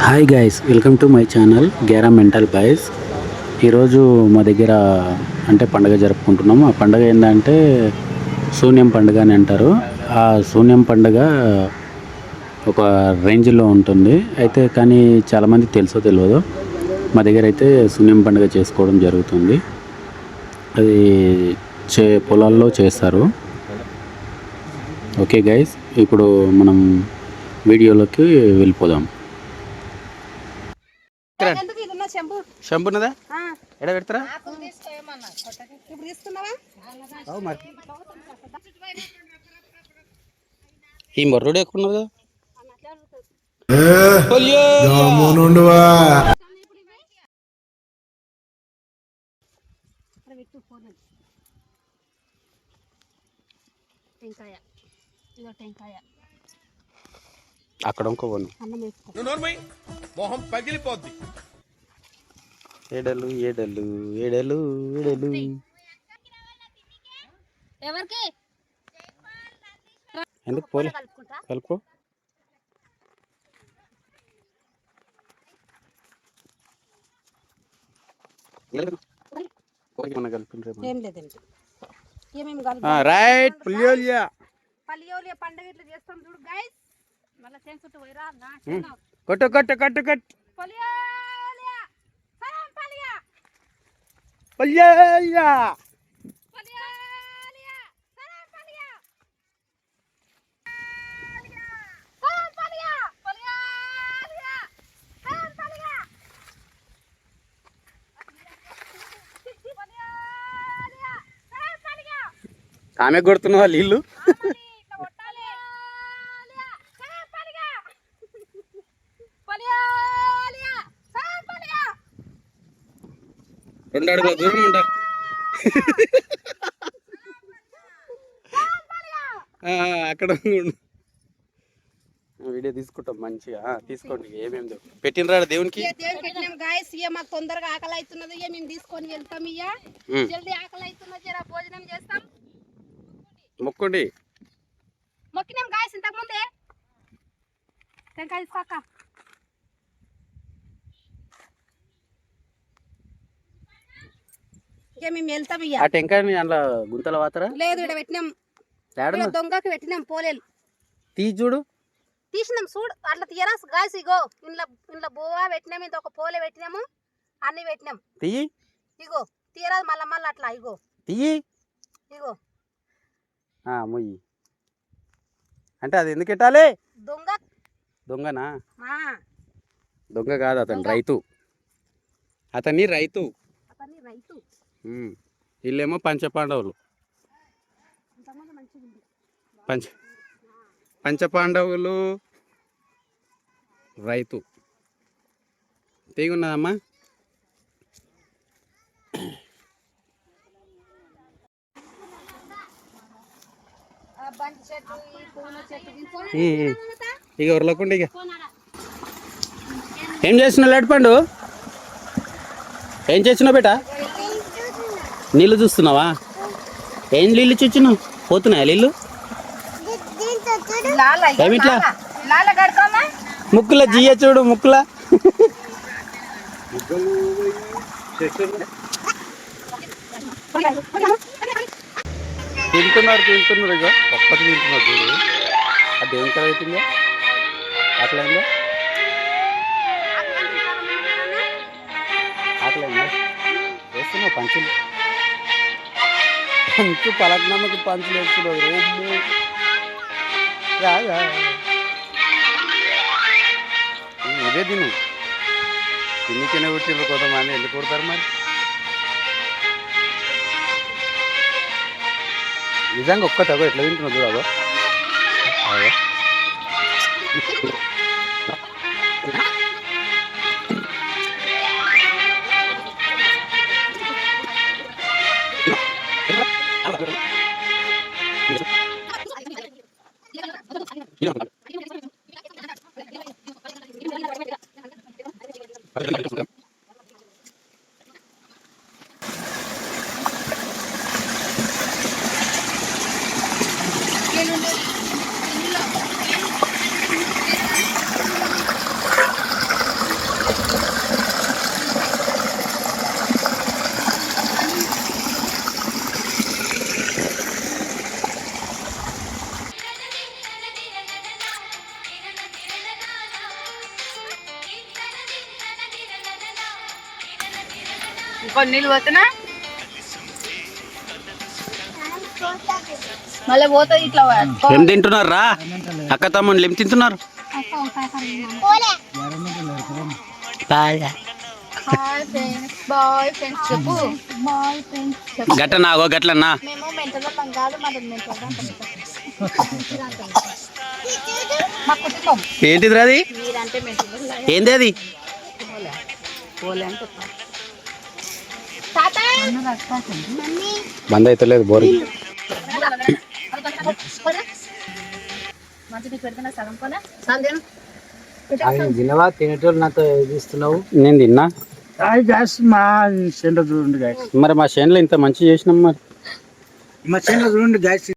Hi guys, welcome to my channel గేరా mental boys. ఈరోజు మా దగ్గర అంటే పండుగ జరుపుకుంటున్నాము. ఆ పండుగ ఏంటంటే శూన్యం పండుగ అని అంటారు. ఆ శూన్యం పండుగ ఒక రేంజ్లో ఉంటుంది. అయితే కానీ చాలామంది తెలుసో తెలియదు, మా దగ్గర అయితే శూన్యం పండుగ చేసుకోవడం జరుగుతుంది. అది పొలాల్లో చేస్తారు. ఓకే గైస్, ఇప్పుడు మనం వీడియోలోకి వెళ్ళిపోదాం. షంపున్నదా ఎడ పెడతారా ఈ మొర్రుడు ఎక్కున్నది కదా. అక్కడ ఇంకో మొహం పగిలిపోద్ది. ఎడలు ఎడలు ఎడలు ఎడలు ఎందుకు పోలే కలుపు. రైట్ పులియోలియా పండుగ ఇట్లా చేస్తాం చూడు గైస్. మళ్ళీ చుట్టూ పోయిరా కొట్టు కొట్టు కొట్టు కొట్టు పులియోలియా. ఆమె కొడుతున్న వాళ్ళు ఇల్లు రెండు అడుగుల దూరం ఉంటా. అక్కడ వీడియో తీసుకుంటాం మంచిగా. తీసుకోండి. ఏమేమి పెట్టినరా దేవునికి? మాకు తొందరగా ఆకలి అవుతున్నది, మేము తీసుకొని వెళ్తాం. జల్దీ ఆకలి అవుతున్నది, భోజనం చేస్తాం. మొక్కండి. మొక్కినాం గాయస్ ఇంతకు ముందే. టెంకాయ తీసుకోక మేము వెళ్తాం. ఆ టెంకాయని అందులో గుంతల వాతరా? లేదు, ఇక్కడ పెట్టినాం. దొంగకి పెట్టినాం పోలేలు. తీసి చూడు. తీసినాం చూడు. అట్లా తీయరా గాయస్. ఇగో ఇంట్లో బోవా పెట్టినాం, ఇంత ఒక పోలే పెట్టినాము, అన్ని పెట్టినాం. తీయి. ఇగో తీయరాదు మళ్ళా మళ్ళీ అట్లా. ఇగో తీయి. ఇగో మొయ్యి అంటే అది ఎందుకు పెట్టాలి? దొంగనా? దొంగ కాదు, అతను రైతు. అతన్ని రైతు. వీళ్ళేమో పంచపాండవులు. పంచపాండవులు రైతు. తీగున్నదమ్మా. ఇక ఉరలకుండా. ఇక ఏం చేస్తున్నావు లేటపండు? ఏం చేస్తున్నావు బేటా? నీళ్ళు చూస్తున్నావా? ఏం నీళ్ళు చూస్తున్నావు? పోతున్నాయా నీళ్ళు? ఏమిట్లా ముక్కుల జియ్య చూడు. ముక్కుల తింటున్నారు. ఇక ఒక్కటి తింటున్నారు చూడు. అది దేవుని కడ అవుతుందా? ఆకలైందా? ఆకలైందా? వేస్తున్నావు పంచులు. పంచు పలకనమ్మకి పంచులు వేస్తున్నావు. రోజు రాగా ఇదే తిను. తిన్నికనే పుట్టిన కొంతమంది ఎందుకు కొడతారు మరి? నిజంగా ఒక్క తగో ఎట్లా తింటున్నావు చూడవా? నీళ్ళు పోతున్నా మళ్ళీ పోతుంది ఇట్లా ఏం తింటున్నారు రా అక్క తమ్ముళ్ళు ఏం తింటున్నారు బాయ్ ఫ్రెండ్స్ చెప్పు బాయ్ ఫ్రెండ్స్ గట్టనా అగో గట్లన్నా మేము మెంటల్ కాదు మరి మెంటల్ మా కుటుంబం ఏంటిది అది మీరంటే మెంటల్ ఏంది అది పోలే అంటే తాత మమ్మీ బంద్ అయితే లేదు బోరింగ్. మంచి పెడుతున్నా సగం పోలే తినవా తినేటోళ్ళు నాతో ఇస్తున్నావు నేను తిన్నా. గ్యాస్ మా చేనులో చూడండి గ్యాస్ మరి మా చేనులో ఇంత మంచి చేసినాం మరి. మా చేనులో చూడండి గ్యాస్